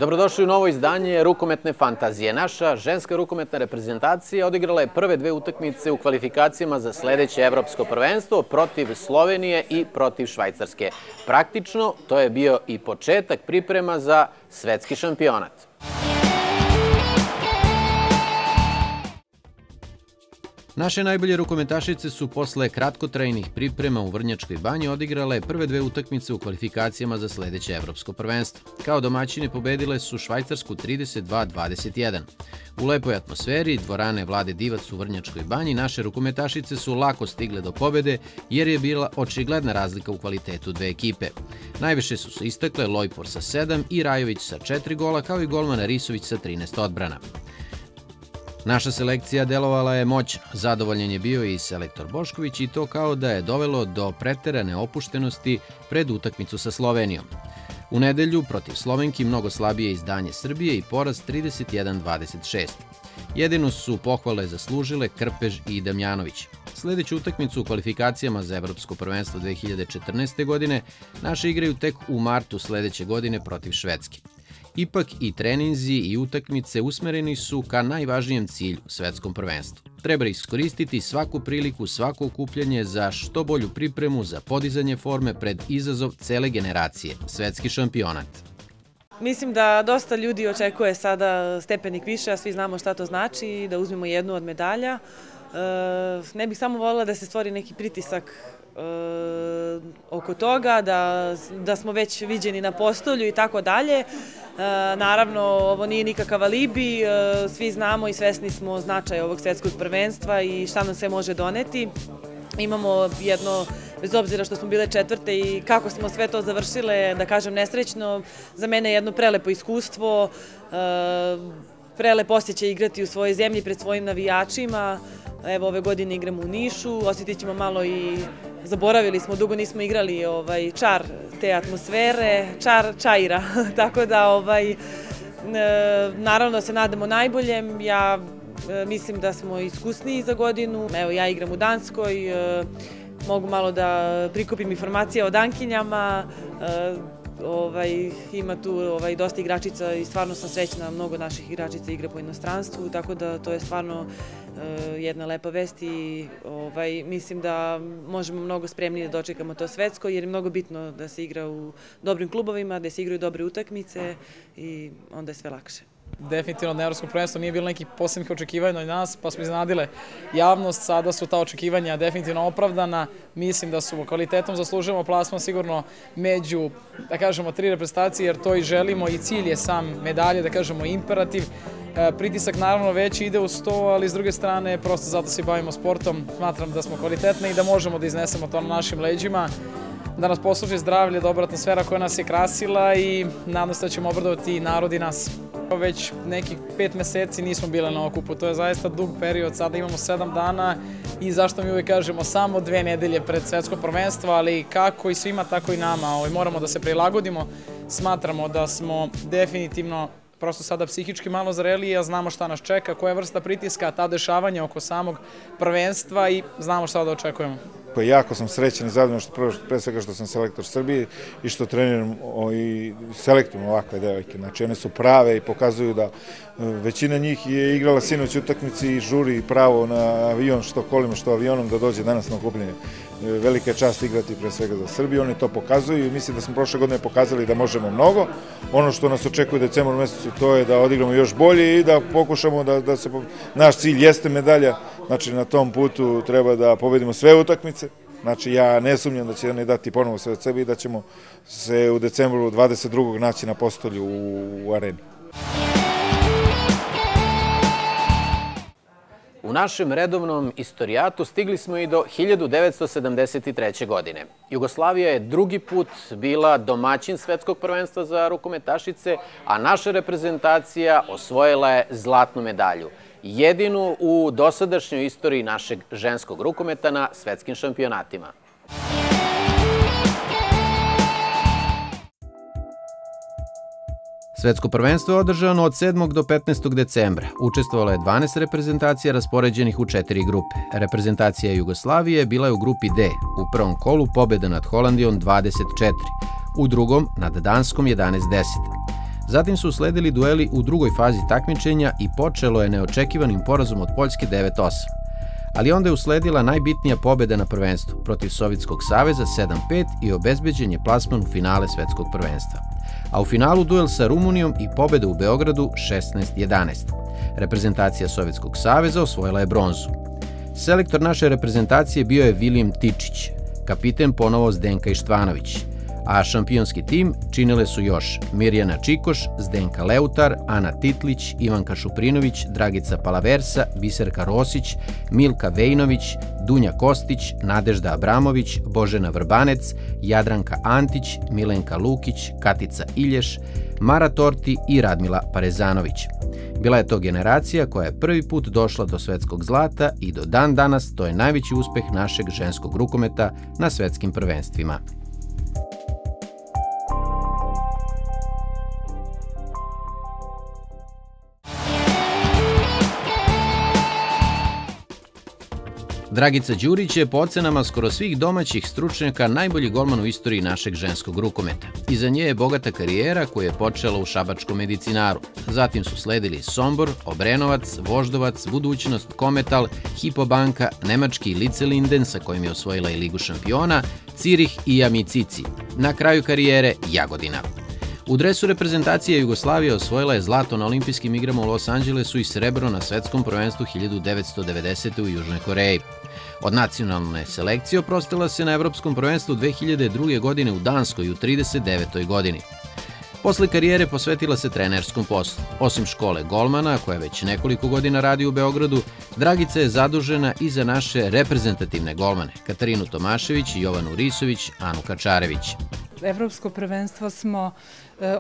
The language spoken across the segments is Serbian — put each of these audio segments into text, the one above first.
Dobrodošli u novo izdanje Rukometne fantazije. Naša ženska rukometna reprezentacija odigrala je prve dve utakmice u kvalifikacijama za sledeće evropsko prvenstvo protiv Slovenije i protiv Švajcarske. Praktično, to je bio i početak priprema za svetski šampionat. Naše najbolje rukometašice su posle kratkotrajnih priprema u Vrnjačkoj banji odigrale prve dve utakmice u kvalifikacijama za sledeće evropsko prvenstvo. Kao domaćine pobedile su Švajcarsku 32-21. U lepoj atmosferi dvorane Vlade Divac u Vrnjačkoj banji naše rukometašice su lako stigle do pobede jer je bila očigledna razlika u kvalitetu dve ekipe. Najviše su se istakle Lojpor sa 7 i Rajović sa 4 gola, kao i golman Risović sa 13 odbrana. Naša selekcija delovala je moćno. Zadovoljen je bio i selektor Bošković i to kao da je dovelo do preterane opuštenosti pred utakmicu sa Slovenijom. U nedelju protiv Slovenki mnogo slabije izdanje Srbije i poraz 31-26. Jedino su pohvale zaslužile Krpež i Damjanović. Sledeću utakmicu u kvalifikacijama za Evropsko prvenstvo 2014. godine naše igraju tek u martu sledeće godine protiv Švedske. Ipak i treninzi i utakmice usmereni su ka najvažnijem cilju, svetskom prvenstvu. Treba iskoristiti svaku priliku, svako okupljanje za što bolju pripremu za podizanje forme pred izazov cele generacije, svetski šampionat. Mislim da dosta ljudi očekuje sada stepenik više, a svi znamo šta to znači, da uzmemo jednu od medalja. Ne bih samo voljela da se stvori neki pritisak oko toga, da smo već viđeni na postolju i tako dalje. Naravno, ovo nije nikakav alibi, svi znamo i svesni smo značaja ovog svetskog prvenstva i šta nam sve može doneti. Imamo jedno, bez obzira što smo bile četvrte i kako smo sve to završile, da kažem nesrećno, za mene jedno prelepo iskustvo, prelep osjećaj igrati u svojoj zemlji pred svojim navijačima. Evo, ove godine igramo u Nišu, osjetit ćemo malo i zaboravili smo, dugo nismo igrali čar te atmosfere, čar čaira, tako da naravno se nadamo najboljem. Ja mislim da smo iskusniji za godinu. Evo, ja igram u Danskoj, mogu malo da prikupim informacije o Dankinjama, ima tu dosta igračica i stvarno sam srećna, mnogo naših igračica igra po inostranstvu, tako da to je stvarno jedna lepa vest i mislim da možemo mnogo spremnije da dočekamo to svetsko, jer je mnogo bitno da se igra u dobrim klubovima, da se igraju dobre utakmice i onda je sve lakše. Definitivno na evropskom prvenstvu nije bilo nekih posebnih očekivanja od nas, pa smo iznenadile javnost. Sada su ta očekivanja definitivno opravdana. Mislim da su kvalitetom zaslužujemo plasman sigurno među, da kažemo, tri reprezentacije, jer to i želimo i cilj je sam medalje, da kažemo, imperativ. Pritisak naravno već ide u 100, ali s druge strane prosto zato se bavimo sportom. Smatram da smo kvalitetni i da možemo da iznesemo to na našim leđima, da nas posluži zdravlje, dobra atmosfera koja nas je krasila i nadam se da ćemo obradovati narod i nas. Već nekih 5 meseci nismo bile na okupu, to je zaista dug period, sada imamo 7 dana i zašto mi uvijek kažemo samo 2 nedelje pred svetsko prvenstvo, ali kako i svima, tako i nama, moramo da se prilagodimo. Smatramo da smo definitivno prosto sada psihički malo zreliji, a znamo šta nas čeka, koja je vrsta pritiska, ta dešavanja oko samog prvenstva i znamo šta da očekujemo. Jako sam srećan i zadovoljan pre svega što sam selektor Srbije i što treniram i selektujem ovakve devojke. Znači, one su prave i pokazuju da većina njih je igrala sinoć utakmici i žuri pravo na avion, što kolima, što avionom, da dođe danas na okupljanje. Velika je čast igrati pre svega za Srbiju, oni to pokazuju i mislim da smo prošle godine pokazali da možemo mnogo. Ono što nas očekuje u decembru mesecu to je da odigramo još bolje i da pokušamo da se... Naš cilj jeste medalja, znači na tom putu treba da pobedimo sve utakmice. Znači, ja ne sumnjam da će oni dati ponovo sve od sebe i da ćemo se u decembru 22. naći na postolju u areni. U našem redovnom istorijatu stigli smo i do 1973. godine. Jugoslavija je drugi put bila domaćin svetskog prvenstva za rukometašice, a naša reprezentacija osvojila je zlatnu medalju. Jedinu u dosadašnjoj istoriji našeg ženskog rukometa na svetskim šampionatima. Svetsko prvenstvo je održano od 7. do 15. decembra. Učestvovalo je 12 reprezentacija raspoređenih u 4 grupe. Reprezentacija Jugoslavije bila je u grupi D. U prvom kolu pobjeda nad Holandijom 24, u drugom nad Danskom 11-10. Zatim su usledili dueli u drugoj fazi takmičenja i počelo je neočekivanim porazom od Poljske 9-8. Ali onda je usledila najbitnija pobjeda na prvenstvu protiv Sovjetskog saveza 7-5 i obezbeđen je plasman u finale svetskog prvenstva. A u finalu duel sa Rumunijom i pobjeda u Beogradu 16-11. Reprezentacija Sovjetskog saveza osvojila je bronzu. Selektor naše reprezentacije bio je Vilijem Tičić, kapiten ponovo Zdenka Ištvanović, a šampionski tim činile su još Mirjana Čikoš, Zdenka Leutar, Ana Titlić, Ivanka Šuprinović, Dragica Palaversa, Biserka Rosić, Milka Vejnović, Dunja Kostić, Nadežda Abramović, Božena Vrbanec, Jadranka Antić, Milenka Lukić, Katica Ilješ, Mara Torti i Radmila Parezanović. Bila je to generacija koja je prvi put došla do svetskog zlata i do dan danas to je najveći uspeh našeg ženskog rukometa na svetskim prvenstvima. Dragica Đurić je po ocenama skoro svih domaćih stručnjaka najbolji golman u istoriji našeg ženskog rukometa. Iza nje je bogata karijera koja je počela u šabačkom Medicinaru. Zatim su sledili Sombor, Obrenovac, Voždovac, Budućnost, Kometal, Hypo-banka, nemački Lice-Linden sa kojim je osvojila i Ligu šampiona, Cirih i Amicici. Na kraju karijere Jagodina. U dresu reprezentacije Jugoslavije osvojila je zlato na olimpijskim igrama u Los Angelesu i srebro na svetskom prvenstvu 1990. u Južnoj Koreji. Od nacionalne selekcije oprostila se na evropskom prvenstvu 2002. godine u Danskoj u 39. godini. Posle karijere posvetila se trenerskom poslu. Osim škole golmana, koja već nekoliko godina radi u Beogradu, Dragica je zadužena i za naše reprezentativne golmane, Katarinu Tomašević, Jovanu Risović, Anu Kačarević. Evropsko prvenstvo smo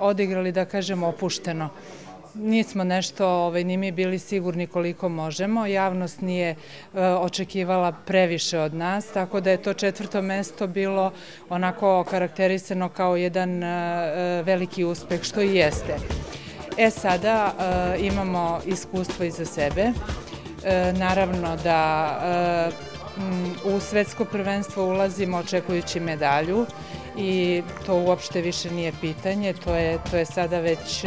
odigrali, da kažem, opušteno. Nismo nešto ni mi bili sigurni koliko možemo. Javnost nije očekivala previše od nas, tako da je to 4. mesto bilo onako karakterisano kao jedan veliki uspeh, što i jeste. Sada imamo iskustvo iza sebe. Naravno da u svetsko prvenstvo ulazimo očekujući medalju i to uopšte više nije pitanje, to je sada već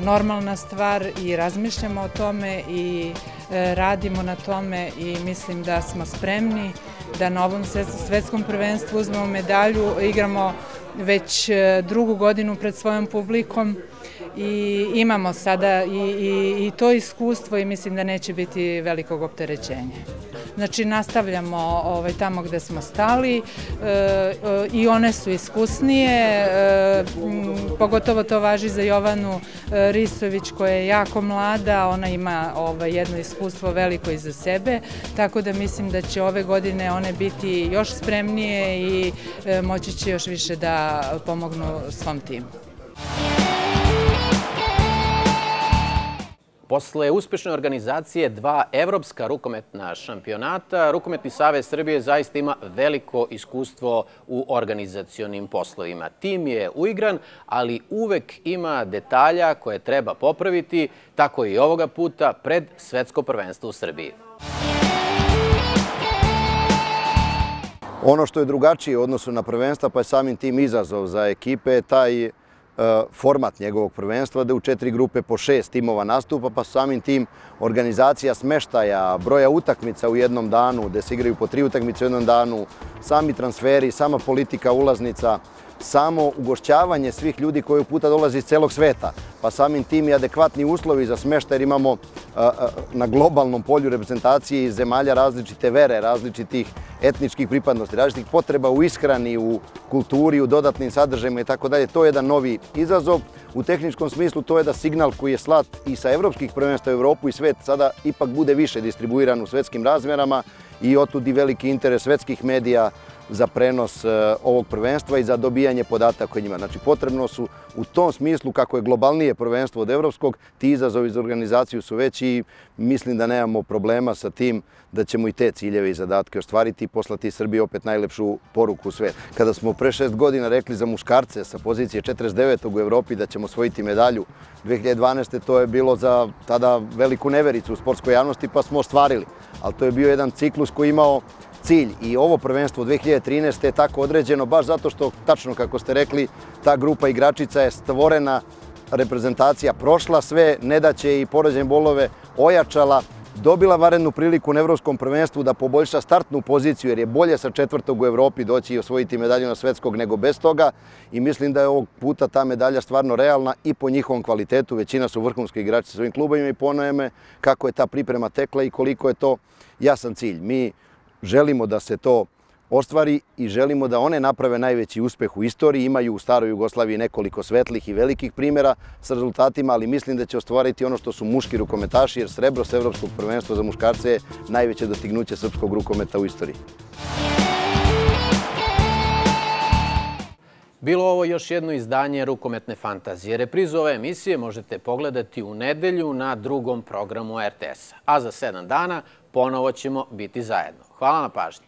normalna stvar i razmišljamo o tome i radimo na tome i mislim da smo spremni da na ovom svetskom prvenstvu uzmemo medalju, igramo već 2. godinu pred svojom publikom i imamo sada i to iskustvo i mislim da neće biti velikog opterećenja. Znači, nastavljamo tamo gde smo stali i one su iskusnije, pogotovo to važi za Jovanu Risović koja je jako mlada, ona ima jedno iskustvo veliko iza sebe, tako da mislim da će ove godine one biti još spremnije i moći će još više da pomognu svom timu. Posle uspešne organizacije 2 evropska rukometna šampionata, Rukometni savez Srbije zaista ima veliko iskustvo u organizacionim poslovima. Tim je uigran, ali uvek ima detalja koje treba popraviti, tako i ovoga puta pred svetsko prvenstvo u Srbiji. Ono što je drugačije u odnosu na prvenstva, pa je samim tim izazov za ekipe, taj format njegovog prvenstva, da u 4 grupe po 6 timova nastupa, pa samim tim organizacija smeštaja, broja utakmica u jednom danu, gde se igraju po 3 utakmice u jednom danu, sami transferi, sama politika ulaznica, samo ugošćavanje svih ljudi koji puta dolaze iz celog sveta, pa samim tim i adekvatni uslovi za smeštaj, jer imamo na globalnom polju reprezentacije iz zemalja različite vere, različitih etničkih pripadnosti, različitih potreba u ishrani, u kulturi, u dodatnim sadržajima i tako dalje. To je jedan novi izazov. U tehničkom smislu to je da signal koji je slat i sa evropskih prvenstva u Evropu i svet sada ipak bude više distribuiran u svetskim razmerama i otud i veliki interes svetskih medija za prenos ovog prvenstva i za dobijanje podataka o njima. Znači, potrebno su u tom smislu, kako je globalnije prvenstvo od evropskog, ti izazovi za organizaciju su veći i mislim da nemamo problema sa tim da ćemo i te ciljeve i zadatke ostvariti i poslati Srbiji opet najlepšu poruku u svet. Kada smo pre 6 godina rekli za muškarce sa pozicije 49. u Evropi da ćemo osvojiti medalju 2012. to je bilo za tada veliku nevericu u sportskoj javnosti, pa smo ostvarili. Ali to je bio jedan ciklus koji je imao cilj i ovo prvenstvo 2013. je tako određeno baš zato što, tačno kako ste rekli, ta grupa igračica je stvorena reprezentacija prošla sve nedaće i poražene bolove, ojačala, dobila vanrednu priliku na Evropskom prvenstvu da poboljša startnu poziciju, jer je bolje sa 4. u Evropi doći i osvojiti medalju na svetskog nego bez toga. I mislim da je ovog puta ta medalja stvarno realna i po njihovom kvalitetu. Većina su vrhunski igrači sa svojim klubovima i ponajme kako je ta priprema tekla i koliko je to jasan cilj. Mi želimo da se to ostvari i želimo da one naprave najveći uspeh u istoriji. Imaju u staroj Jugoslaviji nekoliko svetlih i velikih primjera sa rezultatima, ali mislim da će ostvariti ono što su muški rukometaši, jer srebro s Evropskog prvenstva za muškarce je najveće dostignuće srpskog rukometa u istoriji. Bilo ovo još jedno izdanje Rukometne fantazije. Reprizu ove emisije možete pogledati u nedelju na drugom programu RTS-a. A za 7 dana ponovo ćemo biti zajedno. Hvala na pažnji.